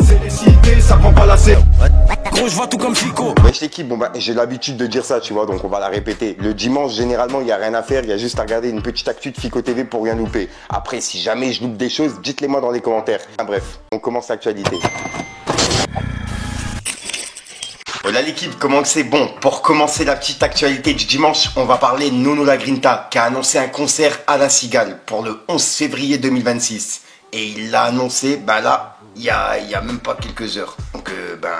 C'est les cités, ça prend pas la serre. Gros, je vois tout comme Chico. Wesh l'équipe, bon bah j'ai l'habitude de dire ça, tu vois, donc on va la répéter. Le dimanche, généralement, il n'y a rien à faire, il y a juste à regarder une petite actu de Fico TV pour rien louper. Après, si jamais je loupe des choses, dites-les moi dans les commentaires. Bref, on commence l'actualité. Voilà l'équipe, comment que c'est bon? Pour commencer la petite actualité du dimanche, on va parler de Nono La Grinta qui a annoncé un concert à La Cigale pour le 11 février 2026. Et il l'a annoncé, là, il y a même pas quelques heures. Donc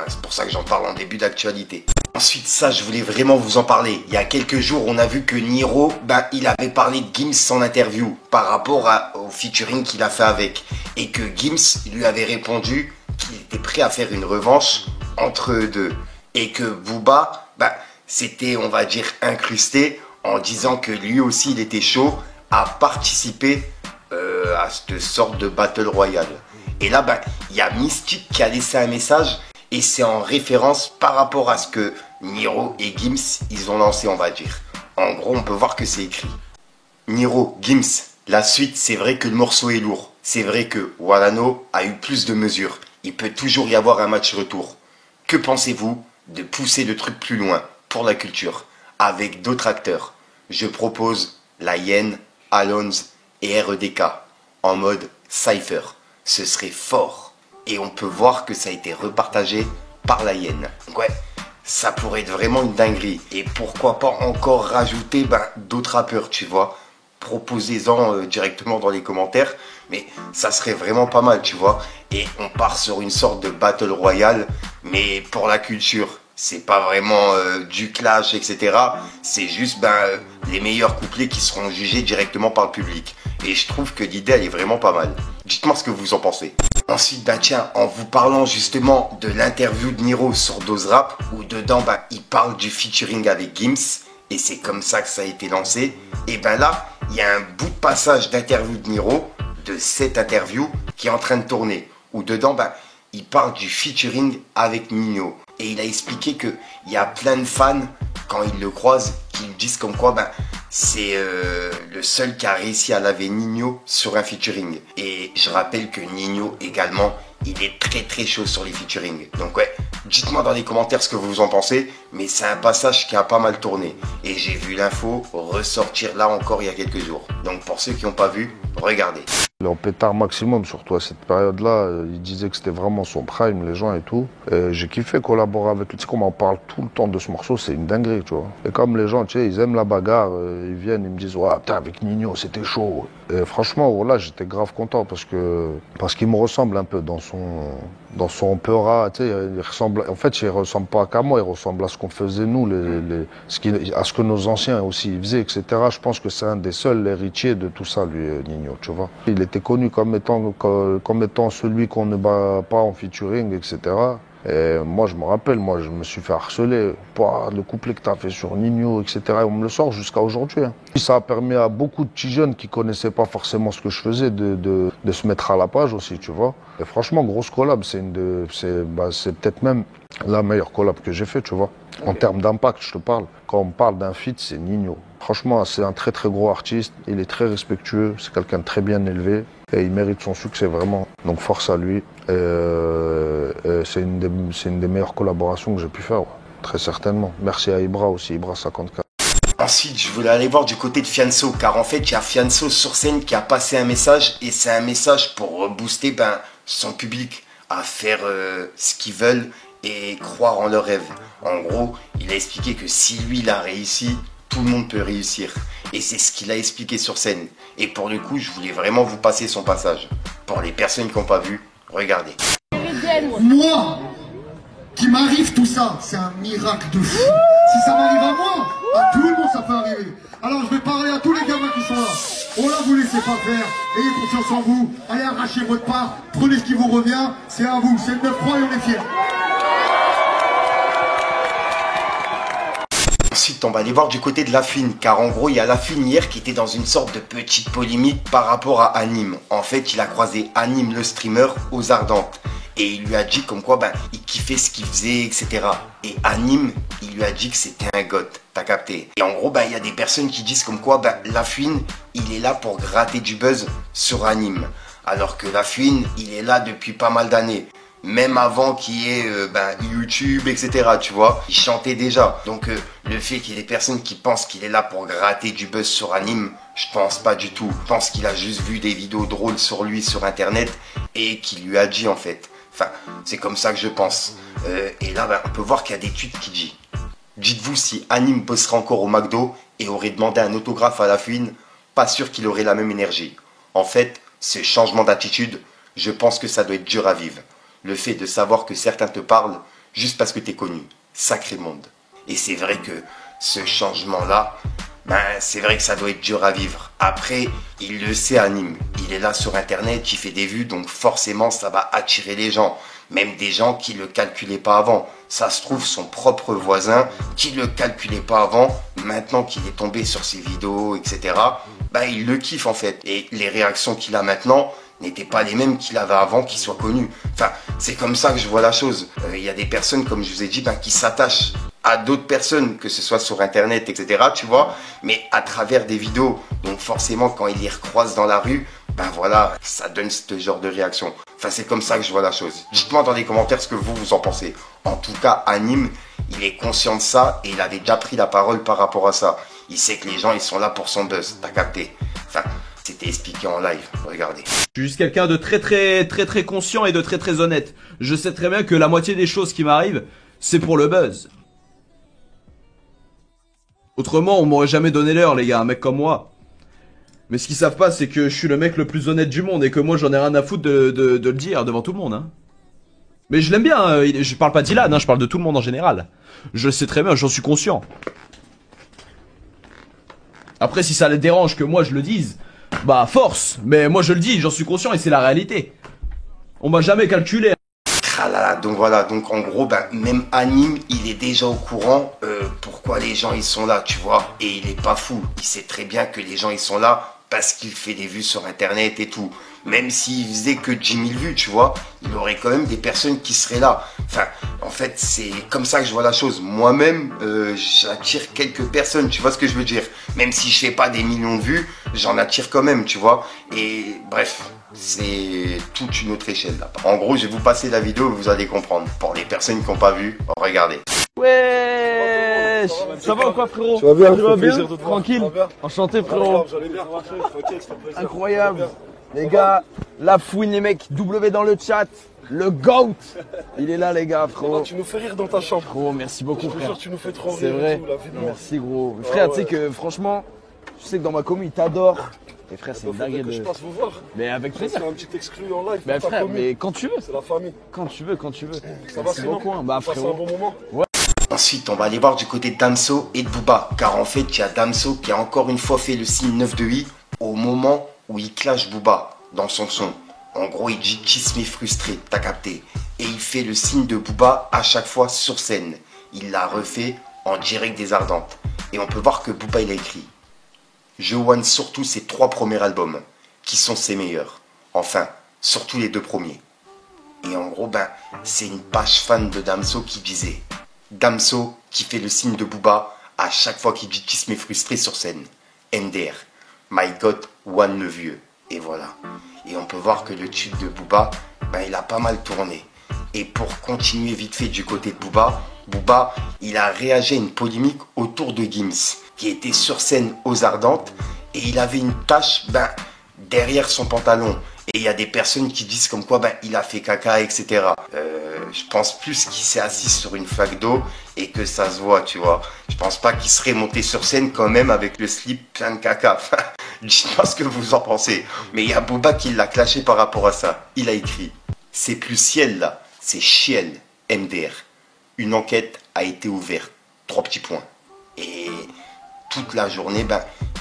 c'est pour ça que j'en parle en début d'actualité. Ensuite, ça, je voulais vraiment vous en parler. Il y a quelques jours, on a vu que Niro, il avait parlé de Gims en interview par rapport au featuring qu'il a fait avec. Et que Gims lui avait répondu qu'il était prêt à faire une revanche entre eux deux. Et que Booba, s'était, on va dire, incrusté en disant que lui aussi, il était chaud à participer à cette sorte de Battle Royale. Et là, il y a Mystique qui a laissé un message et c'est en référence par rapport à ce que Niro et Gims, ils ont lancé, on va dire. En gros, on peut voir que c'est écrit. Niro, Gims, la suite, c'est vrai que le morceau est lourd. C'est vrai que Walano a eu plus de mesures. Il peut toujours y avoir un match retour. Que pensez-vous de pousser le truc plus loin pour la culture avec d'autres acteurs? Je propose La Hyène, Alonz et REDK en mode Cypher. Ce serait fort. Et on peut voir que ça a été repartagé par La Hyène. Donc ouais, ça pourrait être vraiment une dinguerie. Et pourquoi pas encore rajouter d'autres rappeurs, tu vois. Proposez-en directement dans les commentaires. Mais ça serait vraiment pas mal, tu vois. Et on part sur une sorte de Battle Royale, mais pour la culture. C'est pas vraiment du clash, etc. C'est juste les meilleurs couplets qui seront jugés directement par le public. Et je trouve que l'idée, elle est vraiment pas mal. Dites-moi ce que vous en pensez. Ensuite, tiens, en vous parlant justement de l'interview de Niro sur Dose Rap, où dedans, il parle du featuring avec Gims, et c'est comme ça que ça a été lancé. Et là, il y a un bout de passage d'interview de Niro, de cette interview, qui est en train de tourner, où dedans, il parle du featuring avec Nino. Et il a expliqué qu'il y a plein de fans, quand ils le croisent, qui lui disent comme quoi c'est le seul qui a réussi à laver Nino sur un featuring. Et je rappelle que Nino également, il est très très chaud sur les featuring. Donc ouais, dites-moi dans les commentaires ce que vous en pensez, mais c'est un passage qui a pas mal tourné. Et j'ai vu l'info ressortir là encore il y a quelques jours. Donc pour ceux qui n'ont pas vu, regardez. Il est en pétard maximum, surtout à cette période-là. Il disait que c'était vraiment son prime, les gens et tout. Et j'ai kiffé collaborer avec lui. Tu sais, comme on parle tout le temps de ce morceau, c'est une dinguerie, tu vois. Et comme les gens, tu sais, ils aiment la bagarre, ils viennent, ils me disent, ouais, putain, avec Nino, c'était chaud. Et franchement, voilà, j'étais grave content parce qu'il me ressemble un peu dans son peura, tu sais, il ressemble, en fait, il ressemble pas qu'à moi, il ressemble à ce qu'on faisait nous, à ce que nos anciens aussi faisaient, etc. Je pense que c'est un des seuls héritiers de tout ça, lui, Nino, tu vois. Il était connu comme étant celui qu'on ne bat pas en featuring, etc. Et moi, je me rappelle, je me suis fait harceler. Le couplet que tu as fait sur Nino, etc. Et on me le sort jusqu'à aujourd'hui. Ça a permis à beaucoup de petits jeunes qui connaissaient pas forcément ce que je faisais de se mettre à la page aussi, tu vois. Et franchement, grosse collab, c'est peut-être même la meilleure collab que j'ai fait, tu vois. En termes d'impact, je te parle. Quand on parle d'un feat, c'est Nino. Franchement, c'est un très très gros artiste. Il est très respectueux. C'est quelqu'un de très bien élevé. Et il mérite son succès vraiment. Donc force à lui. C'est une des meilleures collaborations que j'ai pu faire. Ouais. Très certainement. Merci à Ibra aussi, Ibra 54. Ensuite, je voulais aller voir du côté de Fianso, car en fait, il y a Fianso sur scène qui a passé un message, et c'est un message pour booster son public à faire ce qu'ils veulent et croire en leurs rêves. En gros, il a expliqué que si lui, il a réussi, tout le monde peut réussir. Et c'est ce qu'il a expliqué sur scène. Et pour le coup, je voulais vraiment vous passer son passage. Pour les personnes qui n'ont pas vu, regardez. Moi, qui m'arrive tout ça, c'est un miracle de fou. Si ça m'arrive à moi, à tout le monde ça peut arriver. Alors je vais parler à tous les gamins qui sont là. On ne vous laissez pas faire, ayez confiance en vous, allez arracher votre part, prenez ce qui vous revient, c'est à vous, c'est le 9-3 et on est fiers. Ensuite, on va aller voir du côté de Lafouine, car en gros, il y a Lafouine hier qui était dans une sorte de petite polémique par rapport à Anime. En fait, il a croisé Anime le streamer aux Ardentes. Et il lui a dit comme quoi il kiffait ce qu'il faisait, etc. Et Anime, il lui a dit que c'était un goth, t'as capté. Et en gros, il y a des personnes qui disent comme quoi Lafouine, il est là pour gratter du buzz sur Anime. Alors que Lafouine, il est là depuis pas mal d'années. Même avant qu'il y ait YouTube, etc. Tu vois, il chantait déjà. Donc le fait qu'il y ait des personnes qui pensent qu'il est là pour gratter du buzz sur Anime, je pense pas du tout. Je pense qu'il a juste vu des vidéos drôles sur lui sur internet et qu'il lui a dit en fait. Enfin, c'est comme ça que je pense. Et là, on peut voir qu'il y a des tweets qui disent: dites-vous si Anime bosserait encore au McDo et aurait demandé un autographe à la fouine, pas sûr qu'il aurait la même énergie. En fait, ce changement d'attitude, je pense que ça doit être dur à vivre. Le fait de savoir que certains te parlent juste parce que t'es connu. Sacré monde. Et c'est vrai que ce changement-là, c'est vrai que ça doit être dur à vivre. Après, il le sait, Anime. Il est là sur internet, il fait des vues, donc forcément ça va attirer les gens. Même des gens qui le calculaient pas avant. Ça se trouve, son propre voisin qui le calculait pas avant, maintenant qu'il est tombé sur ses vidéos, etc., il le kiffe en fait. Et les réactions qu'il a maintenant n'étaient pas les mêmes qu'il avait avant qu'il soit connu. Enfin, c'est comme ça que je vois la chose. Il y a des personnes, comme je vous ai dit, qui s'attachent à d'autres personnes, que ce soit sur internet, etc., tu vois, mais à travers des vidéos. Donc forcément, quand ils les recroisent dans la rue, voilà, ça donne ce genre de réaction. Enfin, c'est comme ça que je vois la chose. Dites-moi dans les commentaires ce que vous en pensez. En tout cas, Anime, il est conscient de ça et il avait déjà pris la parole par rapport à ça. Il sait que les gens, ils sont là pour son buzz, t'as capté. Enfin, c'était expliqué en live, regardez. Je suis juste quelqu'un de très conscient et de très honnête. Je sais très bien que la moitié des choses qui m'arrivent, c'est pour le buzz. Autrement, on m'aurait jamais donné l'heure, les gars, un mec comme moi. Mais ce qu'ils savent pas, c'est que je suis le mec le plus honnête du monde et que moi j'en ai rien à foutre de le dire devant tout le monde. Hein. Mais je l'aime bien, hein. Je parle pas d'Ilan, je parle de tout le monde en général. Je le sais très bien, j'en suis conscient. Après, si ça les dérange que moi je le dise, force. Mais moi je le dis, j'en suis conscient et c'est la réalité. On m'a jamais calculé. Donc voilà, donc en gros, même Anime, il est déjà au courant pourquoi les gens ils sont là, tu vois. Et il est pas fou, il sait très bien que les gens ils sont là parce qu'il fait des vues sur internet et tout. Même s'il faisait que 10 000 vues, tu vois, il aurait quand même des personnes qui seraient là. Enfin, en fait, c'est comme ça que je vois la chose. Moi-même, j'attire quelques personnes, tu vois ce que je veux dire. Même si je fais pas des millions de vues, j'en attire quand même, tu vois. Et bref, c'est toute une autre échelle là. En gros, je vais vous passer la vidéo, vous allez comprendre. Pour les personnes qui n'ont pas vu, regardez. Ouais, ça va ou quoi, frérot? Tu vas bien? Tu vas bien? Tranquille. Enchanté, frérot. Incroyable. Les gars, la fouine, les mecs, W dans le chat. Le GOAT, il est là, les gars, frérot. Tu nous fais rire dans ta chambre. Gros, merci beaucoup, frère. Tu nous fais trop rire. C'est vrai. Merci, gros. Frère, tu sais que franchement, je sais que dans ma commune, ils t'adorent. Et frère, c'est une dinguerie de. Je passe vous voir. Mais avec plaisir. C'est un petit exclu en live. Mais frère, mais quand tu veux. C'est la famille. Quand tu veux. Ça va sinon? Frérot. Un bon moment. Ouais. Ensuite, on va aller voir du côté de Damso et de Booba. Car en fait, il y a Damso qui a encore une fois fait le signe 9 de I au moment où il clash Booba dans son son. En gros, il dit Kiss me frustré, t'as capté. Et il fait le signe de Booba à chaque fois sur scène. Il l'a refait en direct des Ardentes. Et on peut voir que Booba, il a écrit: je one surtout ses 3 premiers albums, qui sont ses meilleurs. Enfin, surtout les 2 premiers. Et en gros, c'est une page fan de Damso qui disait: Damso qui fait le signe de Booba à chaque fois qu'il dit Kiss me frustré sur scène. MDR, my God, one le vieux. Et voilà. Et on peut voir que le tube de Booba, il a pas mal tourné. Et pour continuer vite fait du côté de Booba, il a réagi à une polémique autour de Gims, qui était sur scène aux Ardentes, et il avait une tache derrière son pantalon. Et il y a des personnes qui disent comme quoi il a fait caca, etc. Je pense plus qu'il s'est assis sur une flaque d'eau et que ça se voit, tu vois. Je pense pas qu'il serait monté sur scène quand même avec le slip plein de caca. Dites-moi ce que vous en pensez. Mais il y a Booba qui l'a clashé par rapport à ça. Il a écrit: c'est plus ciel là, c'est chiel, MDR. Une enquête a été ouverte. 3 petits points. Et toute la journée,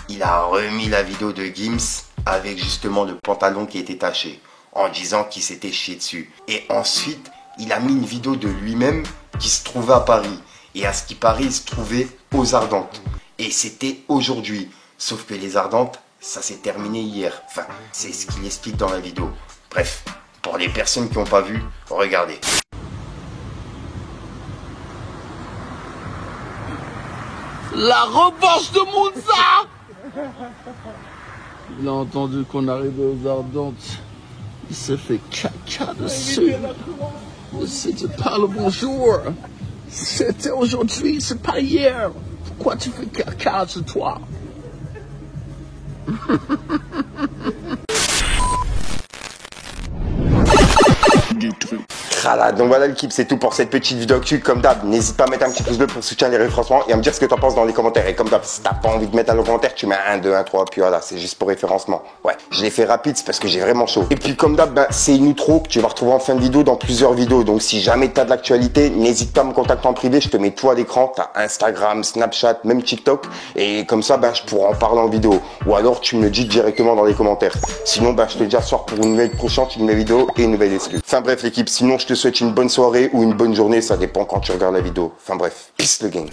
il a remis la vidéo de Gims avec justement le pantalon qui était taché, en disant qu'il s'était chié dessus. Et ensuite, il a mis une vidéo de lui-même qui se trouvait à Paris. Et à ce qui paraît, il se trouvait aux Ardentes. Et c'était aujourd'hui. Sauf que les Ardentes, ça s'est terminé hier. Enfin, c'est ce qu'il explique dans la vidéo. Bref, pour les personnes qui n'ont pas vu, regardez. La revanche de Mounsa. Il a entendu qu'on arrivait aux Ardentes. Il se fait caca dessus. Si tu parles bonjour, c'était aujourd'hui, c'est pas hier. Pourquoi tu fais caca sur toi? Voilà, donc voilà l'équipe, c'est tout pour cette petite vidéo actu. Comme d'hab, n'hésite pas à mettre un petit pouce bleu pour soutenir les référencements et à me dire ce que t'en penses dans les commentaires. Et comme d'hab, si t'as pas envie de mettre un commentaire, tu mets 1, 2, 1, 3, puis voilà, c'est juste pour référencement. Ouais, je l'ai fait rapide, c'est parce que j'ai vraiment chaud. Et puis comme d'hab, ben, c'est une outro que tu vas retrouver en fin de vidéo dans plusieurs vidéos. Donc si jamais t'as de l'actualité, n'hésite pas à me contacter en privé, je te mets tout à l'écran. T'as Instagram, Snapchat, même TikTok. Et comme ça, ben, je pourrai en parler en vidéo. Ou alors tu me le dis directement dans les commentaires. Sinon, ben, je te dis à ce soir pour une nouvelle prochaine, une nouvelle vidéo et une nouvelle excuse. Enfin bref l'équipe, sinon je te souhaite une bonne soirée ou une bonne journée, ça dépend quand tu regardes la vidéo. Enfin bref, peace le gang.